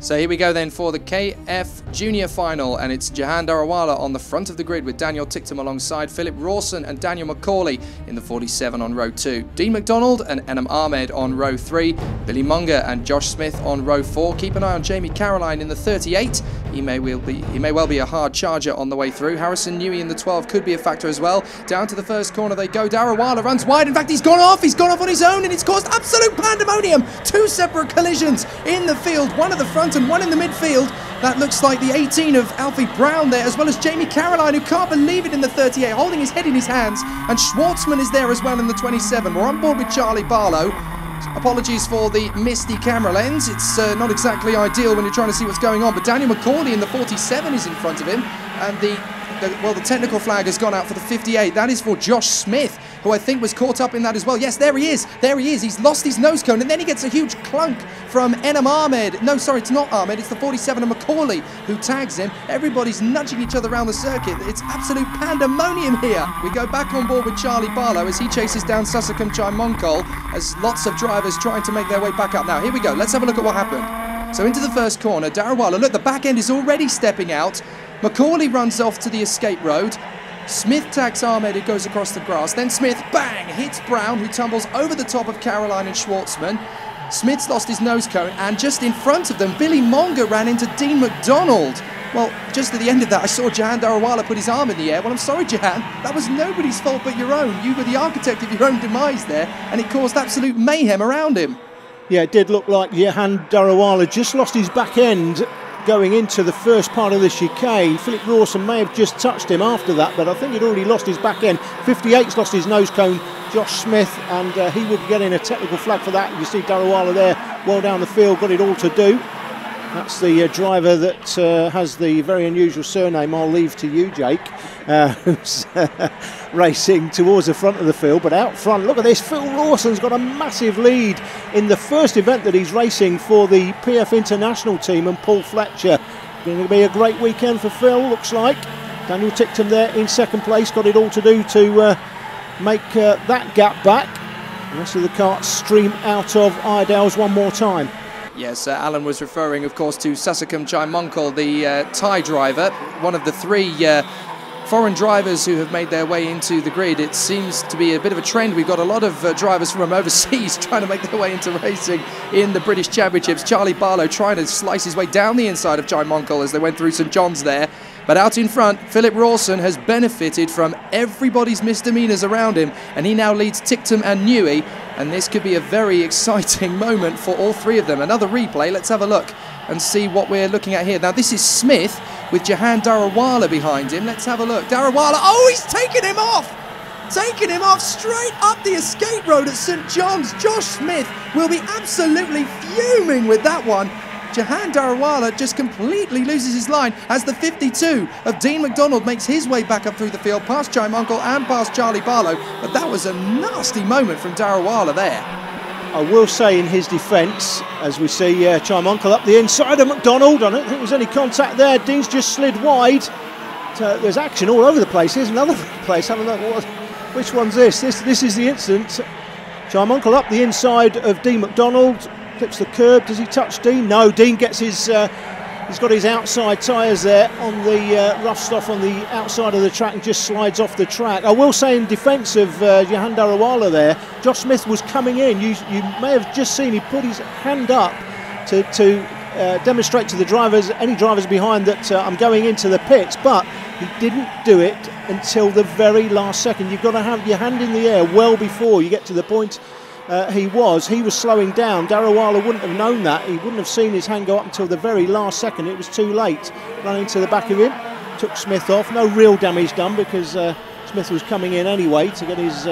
So here we go then for the KF Junior Final, and it's Jahan Darawala on the front of the grid with Daniel Ticktum alongside Philip Rawson and Daniel McCauley in the 47 on row 2. Dean McDonald and Enam Ahmed on row 3. Billy Munger and Josh Smith on row 4. Keep an eye on Jamie Caroline in the 38. He may well be a hard charger on the way through. Harrison Newey in the 12 could be a factor as well. Down to the first corner they go. Darawala runs wide. In fact, he's gone off on his own, and it's caused absolute pandemonium. Two separate collisions in the field, one at the front and one in the midfield. That looks like the 18 of Alfie Brown there, as well as Jamie Caroline, who can't believe it in the 38, holding his head in his hands. And Schwartzman is there as well in the 27. We're on board with Charlie Barlow. Apologies for the misty camera lens. It's not exactly ideal when you're trying to see what's going on, but Daniel McCauley in the 47 is in front of him, and the technical flag has gone out for the 58. That is for Josh Smith, who I think was caught up in that as well. Yes, there he is. There he is. He's lost his nose cone, and then he gets a huge clunk from Enam Ahmed. No, sorry, it's not Ahmed. It's the 47 of McCauley who tags him. Everybody's nudging each other around the circuit. It's absolute pandemonium here. We go back on board with Charlie Barlow as he chases down Sasakam Chaimunkol, as lots of drivers trying to make their way back up. Now, here we go. Let's have a look at what happened. So into the first corner, Darawala. Look, the back end is already stepping out. McCauley runs off to the escape road. Smith tags Ahmed, who goes across the grass. Then Smith, bang, hits Brown, who tumbles over the top of Caroline and Schwartzman. Smith's lost his nose cone, and just in front of them, Billy Munger ran into Dean McDonald. Well, just at the end of that, I saw Jahan Darawala put his arm in the air. Well, I'm sorry, Jahan, that was nobody's fault but your own. You were the architect of your own demise there, and it caused absolute mayhem around him. Yeah, it did look like Jahan Darawala just lost his back end going into the first part of the chicane. Philip Rawson may have just touched him after that, but I think he'd already lost his back end. 58's lost his nose cone, Josh Smith, and he would be getting a technical flag for that. You see Darawala there, well down the field, got it all to do. That's the driver that has the very unusual surname, I'll leave to you, Jake, who's racing towards the front of the field. But out front, look at this, Phil Rawson's got a massive lead in the first event that he's racing for the PF International team and Paul Fletcher. Going to be a great weekend for Phil, looks like. Daniel Ticktum there in second place, got it all to do to make that gap back. The rest of the carts stream out of Iredale's one more time. Yes, Alan was referring, of course, to Sasakam Chaimunkol, the Thai driver, one of the three foreign drivers who have made their way into the grid. It seems to be a bit of a trend. We've got a lot of drivers from overseas trying to make their way into racing in the British Championships. Charlie Barlow trying to slice his way down the inside of Chaimunkol as they went through St John's there. But out in front, Philip Rawson has benefited from everybody's misdemeanours around him, and he now leads Ticktum and Newey, and this could be a very exciting moment for all three of them. Another replay, let's have a look and see what we're looking at here. Now this is Smith with Jahan Darawala behind him. Let's have a look. Darawala, oh, he's taken him off! Taking him off straight up the escape road at St John's. Josh Smith will be absolutely fuming with that one. Jahan Darawala just completely loses his line as the 52 of Dean McDonald makes his way back up through the field, past Chaimunkol and past Charlie Barlow. But that was a nasty moment from Darawala there. I will say in his defence, as we see Chaimunkol up the inside of McDonald, I don't think there's any contact there. Dean's just slid wide. So there's action all over the place. Here's another place. Have a look. Which one's this? This is the incident. Chaimunkol up the inside of Dean McDonald. Clips the curb. Does he touch Dean? No, Dean gets his he's got his outside tyres there on the rough stuff on the outside of the track and just slides off the track. I will say in defence of Jahan Darawala there, Josh Smith was coming in. You may have just seen he put his hand up to demonstrate to the drivers, any drivers behind, that I'm going into the pits, but he didn't do it until the very last second. You've got to have your hand in the air well before you get to the point he was slowing down. Darawala wouldn't have known that. He wouldn't have seen his hand go up until the very last second. It was too late. Running to the back of him, took Smith off. No real damage done because Smith was coming in anyway to get his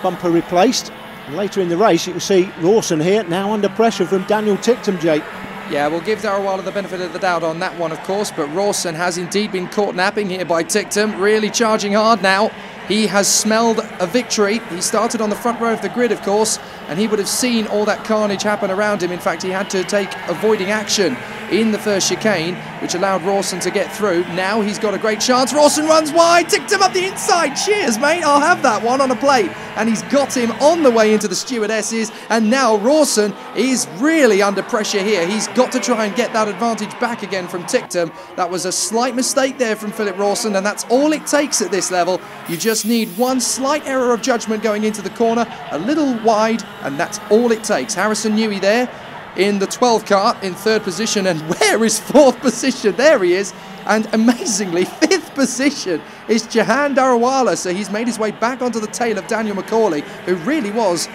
bumper replaced. And later in the race, you can see Rawson here now under pressure from Daniel Ticktum, Jake. Yeah, we'll give Darawala the benefit of the doubt on that one, of course, but Rawson has indeed been caught napping here by Ticktum, really charging hard now. He has smelled a victory. He started on the front row of the grid, of course, and he would have seen all that carnage happen around him. In fact, he had to take avoiding action in the first chicane, which allowed Rawson to get through. Now he's got a great chance. Rawson runs wide, ticked him up the inside. Cheers, mate. I'll have that one on a plate. And he's got him on the way into the stewardesses. And now Rawson is really under pressure here. He's got to try and get that advantage back again from Ticktum. That was a slight mistake there from Philip Rawson, and that's all it takes at this level. You just need one slight error of judgment going into the corner, a little wide, and that's all it takes. Harrison Newey there in the 12 kart in 3rd position, and where is 4th position? There he is. And amazingly, 5th position is Jahan Darawala. So he's made his way back onto the tail of Daniel McCauley, who really was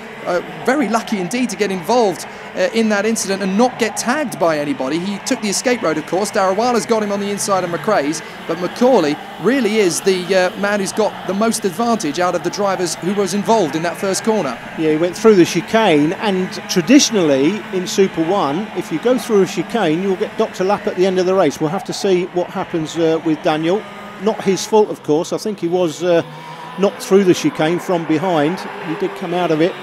very lucky indeed to get involved in that incident and not get tagged by anybody. He took the escape road, of course. Darawala's got him on the inside of McRae's, but McCauley really is the man who's got the most advantage out of the drivers who was involved in that first corner. Yeah, he went through the chicane, and traditionally in Super 1, if you go through a chicane, you'll get Dr. Lap at the end of the race. We'll have to see what happens with Daniel. Not his fault, of course. I think he was knocked through the chicane from behind. He did come out of it,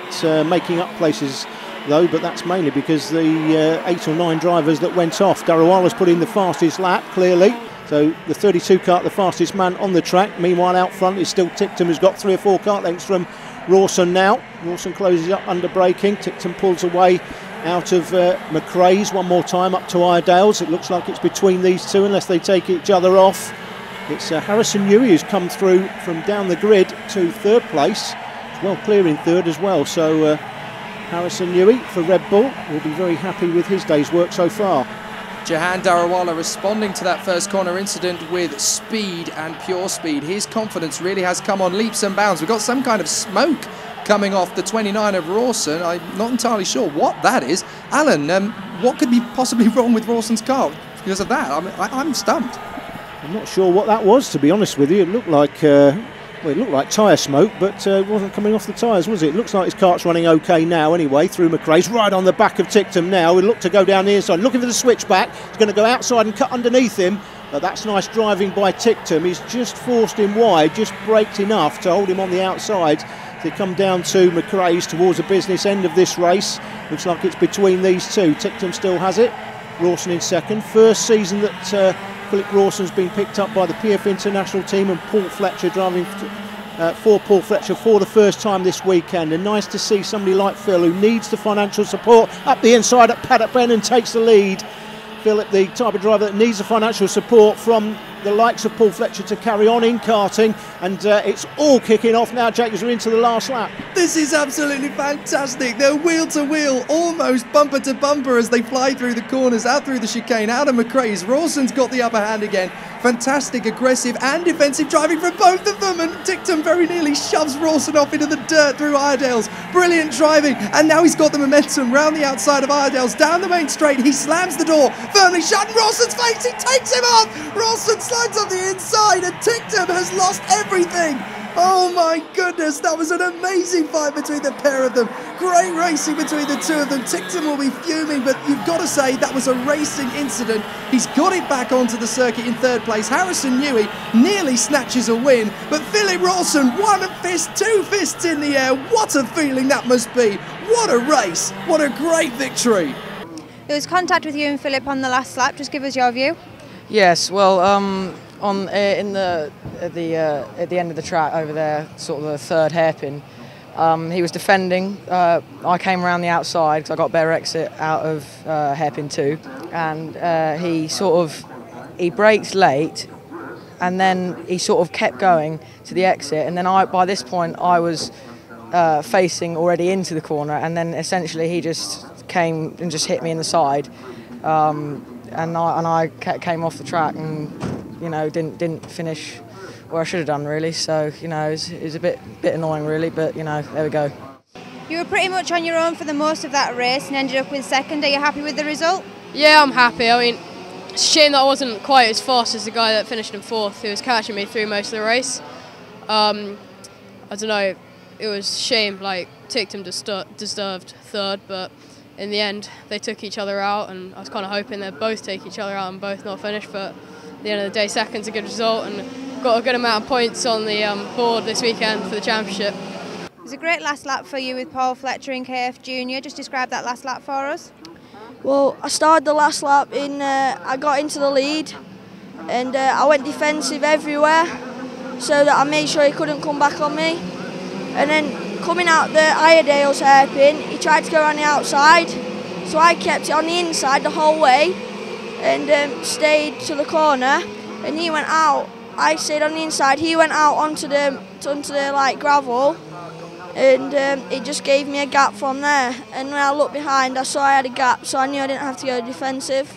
making up places though, but that's mainly because the 8 or 9 drivers that went off. Darawala's put in the fastest lap, clearly. So the 32 kart, the fastest man on the track. Meanwhile, out front is still Ticktum, who's got 3 or 4 kart lengths from Rawson now. Rawson closes up under braking. Ticktum pulls away out of McRae's one more time up to Iredale's. It looks like it's between these two unless they take each other off. It's Harrison Newey who's come through from down the grid to 3rd place. It's well clear in 3rd as well. So Harrison Newey for Red Bull will be very happy with his day's work so far. Jahan Darawala responding to that first corner incident with speed and pure speed. His confidence really has come on leaps and bounds. We've got some kind of smoke coming off the 29 of Rawson. I'm not entirely sure what that is. Alan, what could be possibly wrong with Rawson's car because of that? I'm stumped. I'm not sure what that was, to be honest with you. It looked like well, it looked like tyre smoke, but it wasn't coming off the tyres, was it? It looks like his kart's running okay now anyway, through McRae's, right on the back of Ticktum now. He'll look to go down the inside, looking for the switchback. He's going to go outside and cut underneath him, but that's nice driving by Ticktum. He's just forced him wide, just braked enough to hold him on the outside. They come down to McRae's towards the business end of this race. Looks like it's between these two. Ticktum still has it. Rawson in 2nd. First season that Philip Rawson's been picked up by the PF International team, and Paul Fletcher driving for Paul Fletcher for the first time this weekend. And nice to see somebody like Phil, who needs the financial support, up the inside at Paddock Bend and takes the lead. Philip, the type of driver that needs the financial support from the likes of Paul Fletcher to carry on in karting, and it's all kicking off now. Jacobs are into the last lap. This is absolutely fantastic. They're wheel to wheel, almost bumper to bumper as they fly through the corners, out through the chicane, out of McRae's. Rawson's got the upper hand again. Fantastic, aggressive and defensive driving from both of them, and Ticktum very nearly shoves Rawson off into the dirt through Iredale's. Brilliant driving, and now he's got the momentum round the outside of Iredale's, down the main straight. He slams the door, firmly shut in Rawson's face. He takes him off. Rawson slides on the inside, and Ticktum has lost everything. Oh my goodness, that was an amazing fight between the pair of them. Great racing between the two of them. Ticktum will be fuming, but you've got to say that was a racing incident. He's got it back onto the circuit in 3rd place. Harrison Newey nearly snatches a win, but Philip Rawson, 1 fist, 2 fists in the air. What a feeling that must be. What a race. What a great victory. There was contact with you and Philip on the last lap. Just give us your view. Yes, well, at the end of the track over there, sort of the 3rd hairpin, he was defending. I came around the outside because I got better exit out of hairpin 2, and he braked late, and then he sort of kept going to the exit, and then by this point I was facing already into the corner, and then essentially he just came and just hit me in the side. And I came off the track and, you know, didn't finish where I should have done, really. So, you know, it was a bit annoying, really, but, you know, there we go. You were pretty much on your own for the most of that race and ended up with 2nd. Are you happy with the result? Yeah, I'm happy. I mean, it's a shame that I wasn't quite as fast as the guy that finished in 4th, who was catching me through most of the race. I don't know, it was a shame, like, Ticktum deserved 3rd, but in the end, they took each other out, and I was kind of hoping they'd both take each other out and both not finish, but at the end of the day, 2nd's a good result, and got a good amount of points on the board this weekend for the championship. It was a great last lap for you with Paul Fletcher in KF Junior. Just describe that last lap for us. Well, I started the last lap I got into the lead, and I went defensive everywhere so that I made sure he couldn't come back on me. And then coming out the Iredale's hairpin, he tried to go around the outside, so I kept it on the inside the whole way and stayed to the corner, and he went out. I stayed on the inside, he went out onto the like gravel, and it just gave me a gap from there. And when I looked behind, I saw I had a gap, so I knew I didn't have to go defensive.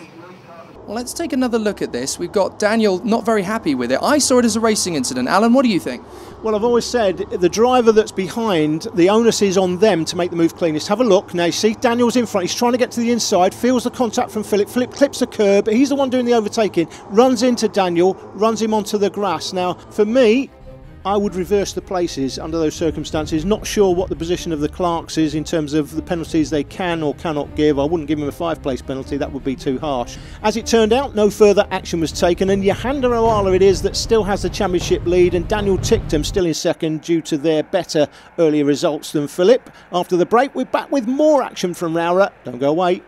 Well, let's take another look at this. We've got Daniel not very happy with it. I saw it as a racing incident. Alan, what do you think? Well, I've always said the driver that's behind, the onus is on them to make the move cleanest. Have a look. Now, you see Daniel's in front. He's trying to get to the inside, feels the contact from Philip. Philip clips the curb. He's the one doing the overtaking. Runs into Daniel, runs him onto the grass. Now, for me, I would reverse the places under those circumstances. Not sure what the position of the clerks is in terms of the penalties they can or cannot give. I wouldn't give him a 5-place penalty, that would be too harsh. As it turned out, no further action was taken, and Johanna Rowrah it is that still has the championship lead, and Daniel Ticktum still in second due to their better earlier results than Philip. After the break, we're back with more action from Rowrah. Don't go away.